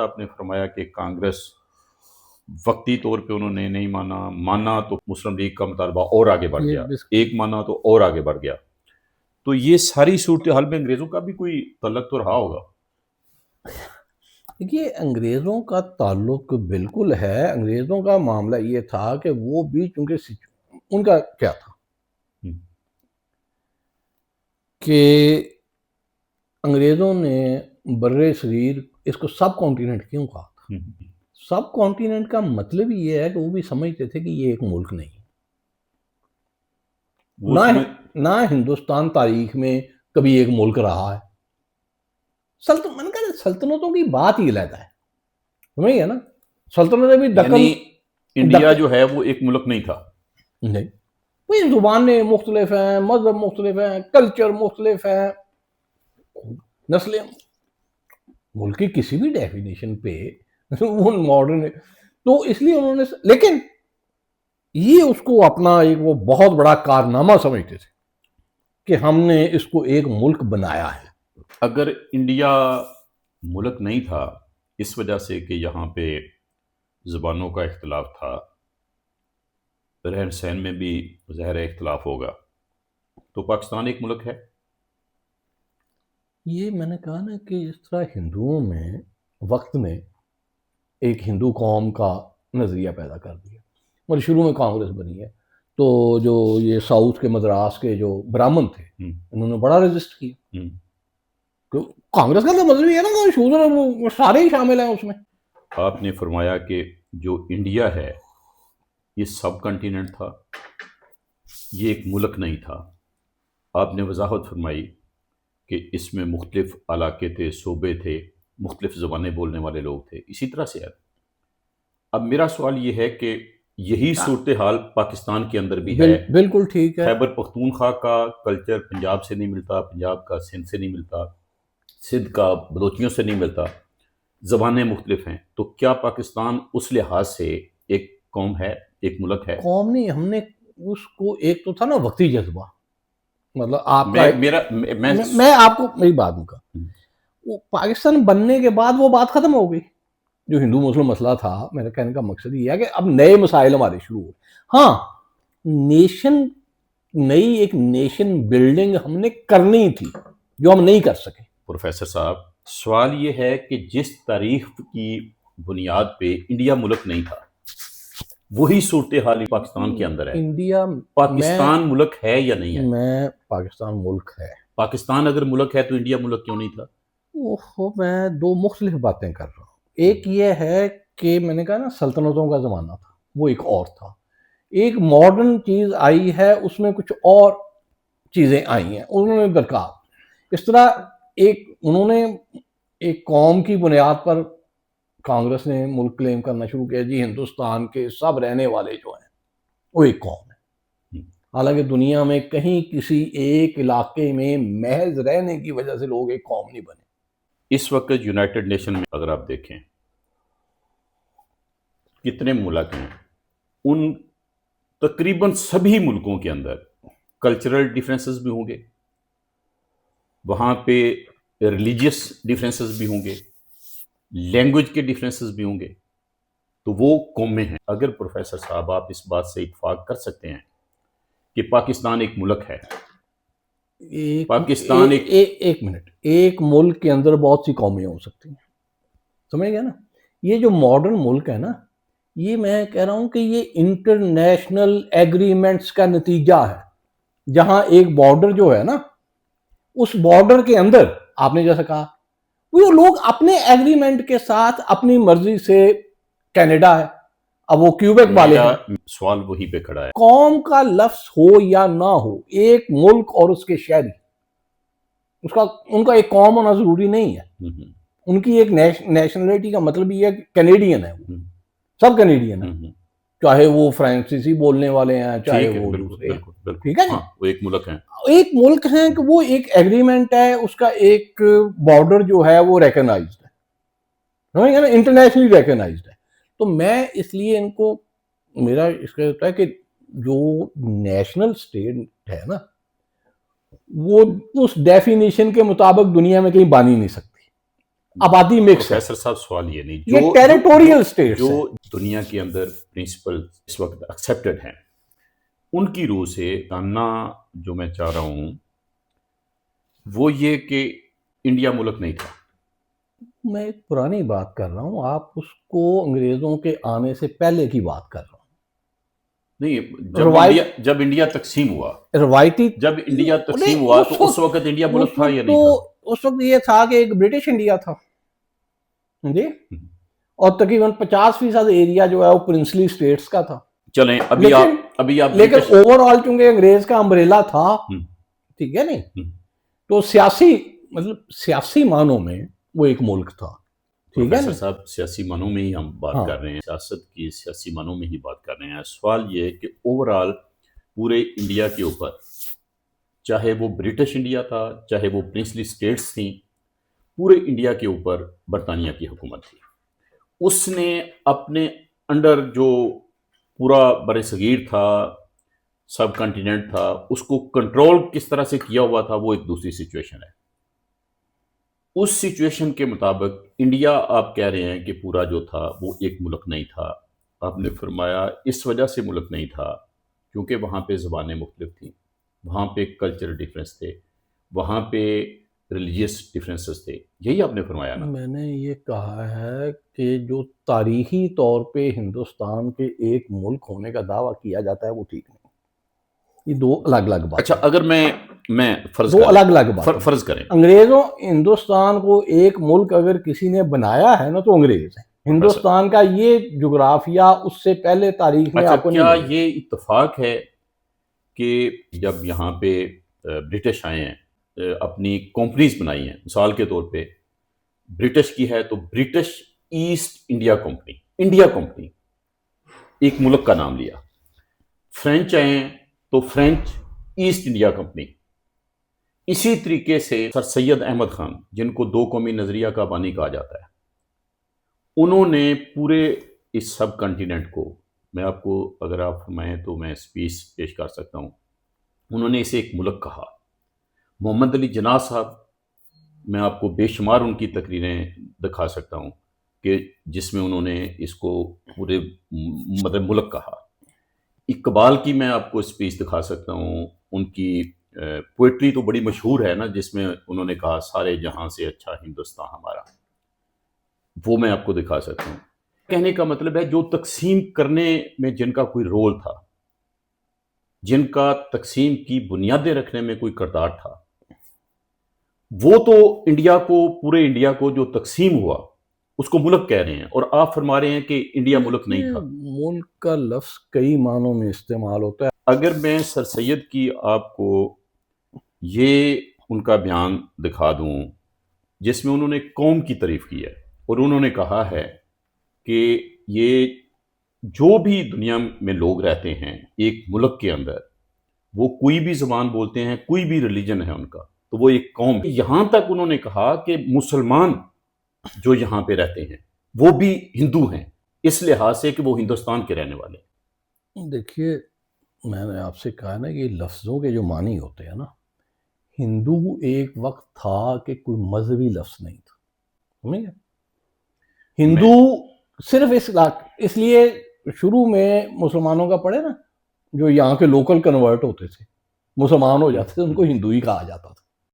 آپ نے فرمایا کہ کانگریس وقتی طور پہ انہوں نے نہیں مانا تو مسلم لیگ کا مطالبہ اور آگے بڑھ گیا، ایک مانا تو اور آگے بڑھ گیا. تو یہ ساری صورتحال میں انگریزوں کا بھی کوئی تعلق تو رہا ہوگا. دیکھیے انگریزوں کا تعلق بالکل ہے. انگریزوں کا معاملہ یہ تھا کہ وہ بھی چونکہ ان کا کیا تھا کہ انگریزوں نے بر صغیر اس کو سب کانٹیننٹ کیوں کہا تھا. سب کانٹیننٹ کا مطلب یہ ہے کہ وہ بھی سمجھتے تھے کہ یہ ایک ملک نہیں. نہ ہندوستان تاریخ میں کبھی ایک ملک رہا ہے. سلطنتوں کی بات ہی علیحدہ ہے، سمجھ گیا نا. سلطنتیں بھی یعنی انڈیا جو ہے وہ ایک ملک نہیں تھا. نہیں، وہی زبانیں مختلف ہیں، مذہب مختلف ہیں، کلچر مختلف ہیں، نسلیں. ملک کی کسی بھی ڈیفینیشن پہ وہ ماڈرن، تو اس لیے انہوں نے، لیکن یہ اس کو اپنا ایک وہ بہت بڑا کارنامہ سمجھتے تھے کہ ہم نے اس کو ایک ملک بنایا ہے. اگر انڈیا ملک نہیں تھا اس وجہ سے کہ یہاں پہ زبانوں کا اختلاف تھا، رہن سہن میں بھی ظاہر اختلاف ہوگا، تو پاکستان ایک ملک ہے. یہ میں نے کہا نا کہ اس طرح ہندوؤں میں وقت نے ایک ہندو قوم کا نظریہ پیدا کر دیا. اور شروع میں کانگریس بنی ہے تو جو یہ ساؤتھ کے مدراس کے جو برامن تھے انہوں نے بڑا ریزسٹ کیا. کانگریس کا تو مطلب یہ ہے نا کہ شودر سارے ہی شامل ہیں اس میں. آپ نے فرمایا کہ جو انڈیا ہے یہ سب کنٹیننٹ تھا، یہ ایک ملک نہیں تھا. آپ نے وضاحت فرمائی کہ اس میں مختلف علاقے تھے، صوبے تھے، مختلف زبانیں بولنے والے لوگ تھے. اسی طرح سے اب میرا سوال یہ ہے کہ یہی صورتحال پاکستان کے اندر بھی ہے. بالکل ٹھیک ہے. خیبر پختونخوا کا کلچر پنجاب سے نہیں ملتا، پنجاب کا سندھ سے نہیں ملتا، سندھ کا بلوچیوں سے نہیں ملتا، زبانیں مختلف ہیں. تو کیا پاکستان اس لحاظ سے ایک قوم ہے، ایک ملک ہے؟ قوم نہیں، ہم نے اس کو ایک تو تھا نا وقتی جذبہ. مطلب آپ کا میں آپ کو میری بات کا پاکستان بننے کے بعد وہ بات ختم ہو گئی. جو ہندو مسلم مسئلہ تھا، میرے کہنے کا مقصد یہ ہے کہ اب نئے مسائل ہمارے شروع ہوئے. ہاں، نئی ایک نیشن بلڈنگ ہم نے کرنی تھی جو ہم نہیں کر سکے. پروفیسر صاحب، سوال یہ ہے کہ جس تاریخ کی بنیاد پہ انڈیا ملک نہیں تھا وہی صورتحال پاکستان کے اندر ہے. انڈیا پاکستان ملک ہے یا نہیں ہے؟ پاکستان ملک ہے. پاکستان اگر ملک ہے تو انڈیا ملک کیوں نہیں تھا؟ میں دو مختلف باتیں کر رہا ہوں. ایک یہ ہے کہ میں نے کہا نا سلطنتوں کا زمانہ تھا، وہ ایک اور تھا. ایک ماڈرن چیز آئی ہے، اس میں کچھ اور چیزیں آئی ہیں، انہوں نے درکار اس طرح انہوں نے ایک قوم کی بنیاد پر کانگریس نے ملک کلیم کرنا شروع کیا. جی ہندوستان کے سب رہنے والے جو ہیں وہ ایک قوم ہے. حالانکہ دنیا میں کہیں کسی ایک علاقے میں محض رہنے کی وجہ سے لوگ ایک قوم نہیں بنے. اس وقت یونائٹڈ نیشن میں اگر آپ دیکھیں کتنے ملک ہیں، ان تقریباً سبھی ملکوں کے اندر کلچرل ڈیفرنسز بھی ہوں گے، وہاں پہ ریلیجیس ڈیفرنسز بھی ہوں گے، لینگویج کے ڈیفرنسز بھی ہوں گے. تو وہ قومیں ہیں. اگر پروفیسر صاحب آپ اس بات سے اتفاق کر سکتے ہیں کہ پاکستان ایک ملک ہے، پاکستان ایک منٹ، ایک ملک کے اندر بہت سی قومیں ہو سکتی ہیں، سمجھ گیا نا. یہ جو ماڈرن ملک ہے نا، یہ میں کہہ رہا ہوں کہ یہ انٹرنیشنل ایگریمنٹس کا نتیجہ ہے. جہاں ایک بارڈر جو ہے نا، اس بارڈر کے اندر آپ نے جیسا کہا وہ لوگ اپنے ایگریمنٹ کے ساتھ اپنی مرضی سے، کینیڈا ہے، اب وہ کیوبیک والے ہیں. سوال وہی پہ کھڑا ہے، قوم کا لفظ ہو یا نہ ہو، ایک ملک اور اس کے شہری، ان کا ایک قوم ہونا ضروری نہیں ہے. ان کی ایک نیشنلٹی کا مطلب یہ ہے کہ کینیڈین ہے، سب کینیڈین ہیں، چاہے وہ فرانسیسی بولنے والے ہیں، چاہے وہ دوسرے. ٹھیک ہے، وہ ایک ملک ہیں. ایک ملک ہیں کہ وہ ایک ایگریمنٹ ہے، اس کا ایک بارڈر جو ہے وہ ریکگنائزڈ ہے، انٹرنیشنلی ریکگنائزڈ ہے. تو میں اس لیے ان کو، میرا اس کا ہوتا ہے کہ جو نیشنل اسٹیٹ ہے نا، وہ اس ڈیفینیشن کے مطابق دنیا میں کہیں بن ہی نہیں سکتی. آبادی مکس ہے. پروفیسر صاحب سوال یہ نہیں، یہ ٹیریٹوریل اسٹیٹس جو ہیں. دنیا کے اندر پرنسپل اس وقت ایکسیپٹڈ ہیں ان کی روح سے جاننا جو میں چاہ رہا ہوں وہ یہ کہ انڈیا ملک نہیں تھا. میں ایک پرانی بات کر رہا ہوں، آپ اس کو انگریزوں کے آنے سے پہلے کی بات کر رہا ہوں. نہیں، جب انڈیا تقسیم ہوا، روایتی جب انڈیا تقسیم ہوا تو اس وقت انڈیا ملک تھا یا نہیں تھا؟ اس وقت یہ تھا کہ ایک برٹش انڈیا تھا جی، اور تقریباً 50% ایریا جو ہے وہ پرنسلی اسٹیٹس کا تھا. چلیں ابھی آپ لیکن اوور آل چونکہ انگریز کا امبریلا تھا، ٹھیک ہے نہیں، تو سیاسی معنوں میں وہ ایک ملک تھا. ٹھیک ہے پروفیسر صاحب سیاسی معنوں میں ہی ہم بات کر رہے ہیں، سیاست کی سیاسی معنوں میں ہی بات کر رہے ہیں. سوال یہ ہے کہ اوور آل پورے انڈیا کے اوپر، چاہے وہ برٹش انڈیا تھا چاہے وہ پرنسلی اسٹیٹس تھیں، پورے انڈیا کے اوپر برطانیہ کی حکومت تھی. اس نے اپنے انڈر جو پورا بر صغیر تھا، سب کنٹیننٹ تھا، اس کو کنٹرول کس طرح سے کیا ہوا تھا وہ ایک دوسری سچویشن ہے. اس سچویشن کے مطابق انڈیا آپ کہہ رہے ہیں کہ پورا جو تھا وہ ایک ملک نہیں تھا. آپ نے فرمایا اس وجہ سے ملک نہیں تھا کیونکہ وہاں پہ زبانیں مختلف تھیں، وہاں پہ کلچر ڈیفرنس تھے، وہاں پہ ریلیجیس ڈیفرنسز تھے. یہی آپ نے فرمایا نا؟ میں نے یہ کہا ہے کہ جو تاریخی طور پہ ہندوستان کے ایک ملک ہونے کا دعویٰ کیا جاتا ہے وہ ٹھیک نہیں. یہ دو الگ الگ بات. اچھا، اگر میں فرض دو الگ الگ بات فرض کریں، انگریزوں ہندوستان کو ایک ملک اگر کسی نے بنایا ہے نا تو انگریز ہے. ہندوستان کا یہ جغرافیہ اس سے پہلے تاریخ میں آپ کو کیا یہ اتفاق ہے کہ جب یہاں پہ برٹش آئے ہیں، اپنی کمپنیز بنائی ہیں، مثال کے طور پہ برٹش کی ہے تو برٹش ایسٹ انڈیا کمپنی ایک ملک کا نام لیا. فرینچ آئے ہیں تو فرینچ ایسٹ انڈیا کمپنی. اسی طریقے سے سر سید احمد خان، جن کو دو قومی نظریہ کا بانی کہا جاتا ہے، انہوں نے پورے اس سب کنٹیننٹ کو، میں آپ کو اگر آپ فرمائیں تو میں اسپیچ پیش کر سکتا ہوں، انہوں نے اسے ایک ملک کہا. محمد علی جناح صاحب، میں آپ کو بے شمار ان کی تقریریں دکھا سکتا ہوں کہ جس میں انہوں نے اس کو پورے مطلب ملک کہا. اقبال کی میں آپ کو اسپیچ دکھا سکتا ہوں، ان کی پوئٹری تو بڑی مشہور ہے نا، جس میں انہوں نے کہا سارے جہاں سے اچھا ہندوستان ہمارا، وہ میں آپ کو دکھا سکتا ہوں. کہنے کا مطلب ہے جو تقسیم کرنے میں جن کا کوئی رول تھا، جن کا تقسیم کی بنیادیں رکھنے میں کوئی کردار تھا، وہ تو انڈیا کو، پورے انڈیا کو جو تقسیم ہوا اس کو ملک کہہ رہے ہیں، اور آپ فرما رہے ہیں کہ انڈیا ملک نہیں تھا. ملک کا لفظ کئی معنوں میں استعمال ہوتا ہے. اگر میں سر سید کی آپ کو یہ ان کا بیان دکھا دوں جس میں انہوں نے قوم کی تعریف کی ہے، اور انہوں نے کہا ہے کہ یہ جو بھی دنیا میں لوگ رہتے ہیں ایک ملک کے اندر، وہ کوئی بھی زبان بولتے ہیں، کوئی بھی ریلیجن ہے ان کا، تو وہ ایک قوم. یہاں تک انہوں نے کہا کہ مسلمان جو یہاں پہ رہتے ہیں وہ بھی ہندو ہیں، اس لحاظ سے کہ وہ ہندوستان کے رہنے والے. دیکھیے، میں نے آپ سے کہا نا کہ لفظوں کے جو معنی ہوتے ہیں نا، ہندو ایک وقت تھا کہ کوئی مذہبی لفظ نہیں تھا، سمجھ گئے؟ ہندو صرف اس لیے شروع میں مسلمانوں کا پڑھے نا، جو یہاں کے لوکل کنورٹ ہوتے تھے، مسلمان ہو جاتے تھے، ان کو ہندو ہی کہا جاتا تھا.